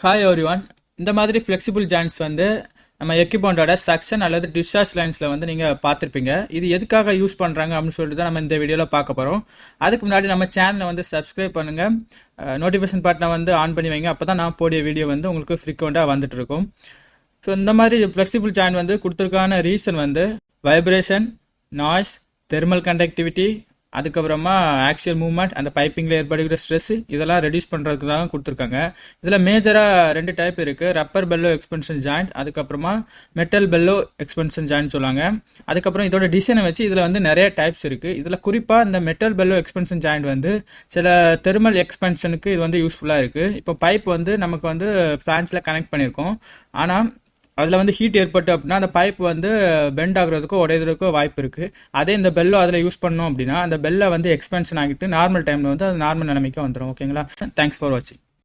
Hi everyone. இந்த மாதிரி flexible joints வந்து நம்ம எக்யூப்மெண்ட்டோட சக்ஷன் அல்லது டிஸ்சார்ஜ் லைன்ஸில் வந்து நீங்கள் பார்த்துருப்பீங்க. இது எதுக்காக யூஸ் பண்ணுறாங்க அப்படின்னு சொல்லிட்டு தான் நம்ம இந்த வீடியோவில் பார்க்க போகிறோம். அதுக்கு முன்னாடி நம்ம சேனலை வந்து சப்ஸ்கிரைப் பண்ணுங்கள், நோட்டிஃபிகேஷன் பட்டனை வந்து ஆன் பண்ணி வைங்க. அப்போ தான் நான் போடிய வீடியோ வந்து உங்களுக்கு ஃப்ரீக்வெண்ட்டாக வந்துட்டு இருக்கும். ஸோ இந்த மாதிரி ஃப்ளெக்சிபிள் ஜாயின்ட் வந்து கொடுத்துருக்கான ரீசன் வந்து வைப்ரேஷன், நாய்ஸ், தெர்மல் கண்டக்டிவிட்டி, அதுக்கப்புறமா ஆக்சியல் மூவ்மெண்ட், அந்த பைப்பிங்கில் ஏற்படுகிற ஸ்ட்ரெஸ் இதெல்லாம் ரெடியூஸ் பண்ணுறதுக்கு தான் கொடுத்துருக்காங்க. இதில் மேஜராக 2 டைப் இருக்குது. ரப்பர் பெல்லோ எக்ஸ்பென்ஷன் ஜாயிண்ட், அதுக்கப்புறமா மெட்டல் பெல்லோ எக்ஸ்பென்ஷன் ஜாயிண்ட் சொல்லுவாங்க. அதுக்கப்புறம் இதோட டிசைனை வச்சு இதில் வந்து நிறைய டைப்ஸ் இருக்குது. இதில் குறிப்பாக இந்த மெட்டல் பெல்லோ எக்ஸ்பென்ஷன் ஜாயிண்ட் வந்து சில தெர்மல் எக்ஸ்பென்ஷனுக்கு இது வந்து யூஸ்ஃபுல்லாக இருக்குது. இப்போ பைப் வந்து நமக்கு வந்து ஃப்ளான்ஸில் கனெக்ட் பண்ணியிருக்கோம். ஆனால் அதில் வந்து ஹீட் ஏற்பட்டு அப்படின்னா அந்த பைப் வந்து பெண்ட் ஆகுறதுக்கோ உடையறதுக்கோ வாய்ப்பு இருக்குது. அதே இந்த பெல்லோ அதில் யூஸ் பண்ணோம் அப்படின்னா அந்த பெல்லை வந்து எக்ஸ்பென்ஷன் ஆகிட்டு நார்மல் டைமில் வந்து அது நார்மல் நிலைமைக்கு வந்துடும். ஓகேங்களா? தேங்க்ஸ் ஃபார் வாட்சிங்.